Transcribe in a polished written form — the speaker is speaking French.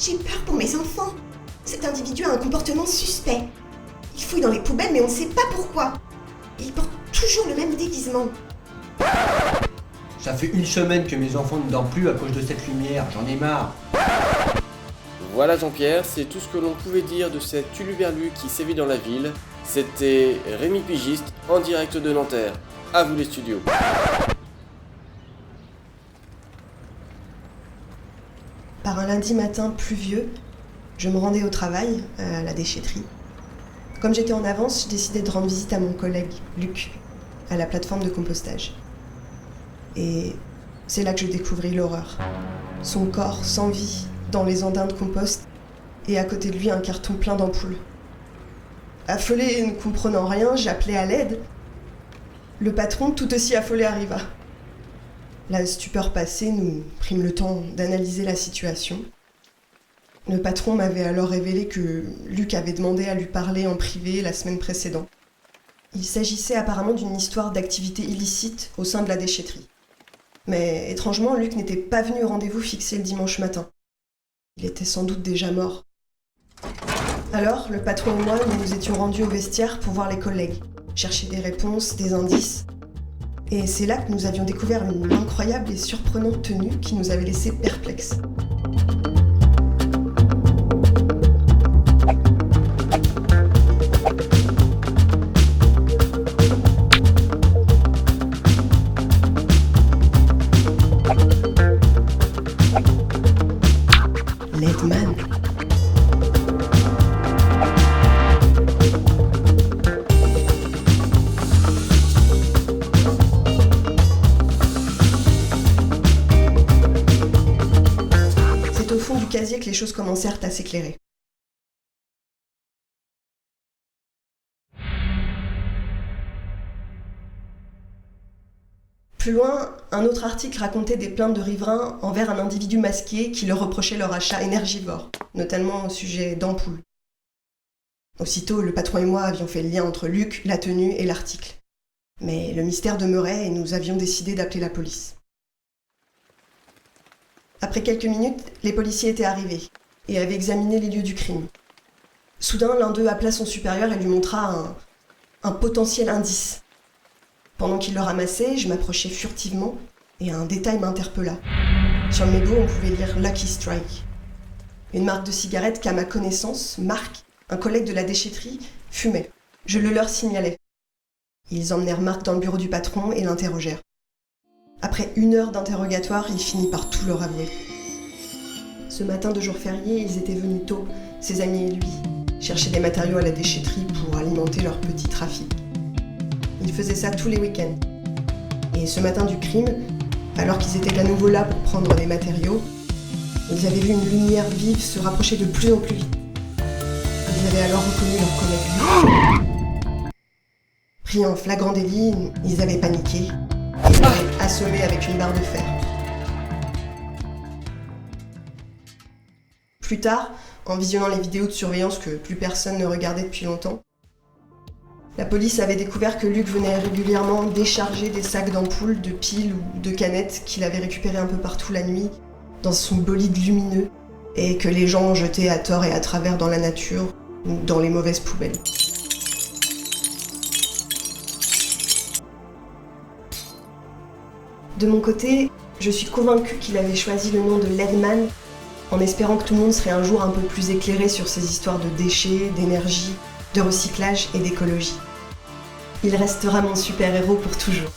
J'ai peur pour mes enfants. Cet individu a un comportement suspect. Il fouille dans les poubelles, mais on ne sait pas pourquoi. Et il porte toujours le même déguisement. Ça fait une semaine que mes enfants ne dorment plus à cause de cette lumière, j'en ai marre. Voilà Jean-Pierre, c'est tout ce que l'on pouvait dire de cet uluberlu qui sévit dans la ville. C'était Rémi Pigiste en direct de Nanterre. À vous les studios. Par un lundi matin pluvieux, je me rendais au travail, à la déchetterie. Comme j'étais en avance, je décidais de rendre visite à mon collègue, Luc, à la plateforme de compostage. Et c'est là que je découvris l'horreur. Son corps sans vie, dans les andins de compost, et à côté de lui un carton plein d'ampoules. Affolée et ne comprenant rien, j'appelais à l'aide. Le patron, tout aussi affolé, arriva. La stupeur passée, nous prîmes le temps d'analyser la situation. Le patron m'avait alors révélé que Luc avait demandé à lui parler en privé la semaine précédente. Il s'agissait apparemment d'une histoire d'activité illicite au sein de la déchetterie. Mais étrangement, Luc n'était pas venu au rendez-vous fixé le dimanche matin. Il était sans doute déjà mort. Alors, le patron et moi, nous nous étions rendus au vestiaire pour voir les collègues, chercher des réponses, des indices. Et c'est là que nous avions découvert une incroyable et surprenante tenue qui nous avait laissés perplexes. Leadman. C'est au fond du casier que les choses commencèrent à s'éclairer. Plus loin, un autre article racontait des plaintes de riverains envers un individu masqué qui leur reprochait leur achat énergivore, notamment au sujet d'ampoules. Aussitôt, le patron et moi avions fait le lien entre Luc, la tenue et l'article. Mais le mystère demeurait et nous avions décidé d'appeler la police. Après quelques minutes, les policiers étaient arrivés et avaient examiné les lieux du crime. Soudain, l'un d'eux appela son supérieur et lui montra un potentiel indice. Pendant qu'il le ramassait, je m'approchai furtivement et un détail m'interpella. Sur le mégot, on pouvait lire « Lucky Strike ». Une marque de cigarette qu'à ma connaissance, Marc, un collègue de la déchetterie, fumait. Je le leur signalai. Ils emmenèrent Marc dans le bureau du patron et l'interrogèrent. Après 1 heure d'interrogatoire, il finit par tout leur avouer. Ce matin de jour férié, ils étaient venus tôt, ses amis et lui, chercher des matériaux à la déchetterie pour alimenter leur petit trafic. Ils faisaient ça tous les week-ends. Et ce matin du crime, alors qu'ils étaient à nouveau là pour prendre des matériaux, ils avaient vu une lumière vive se rapprocher de plus en plus vite. Ils avaient alors reconnu leur collègue. Pris en flagrant délit, ils avaient paniqué et l'avaient assommé avec une barre de fer. Plus tard, en visionnant les vidéos de surveillance que plus personne ne regardait depuis longtemps, la police avait découvert que Luc venait régulièrement décharger des sacs d'ampoules, de piles ou de canettes qu'il avait récupérés un peu partout la nuit, dans son bolide lumineux, et que les gens jetaient à tort et à travers dans la nature ou dans les mauvaises poubelles. De mon côté, je suis convaincue qu'il avait choisi le nom de Leadman en espérant que tout le monde serait un jour un peu plus éclairé sur ces histoires de déchets, d'énergie, de recyclage et d'écologie. Il restera mon super-héros pour toujours.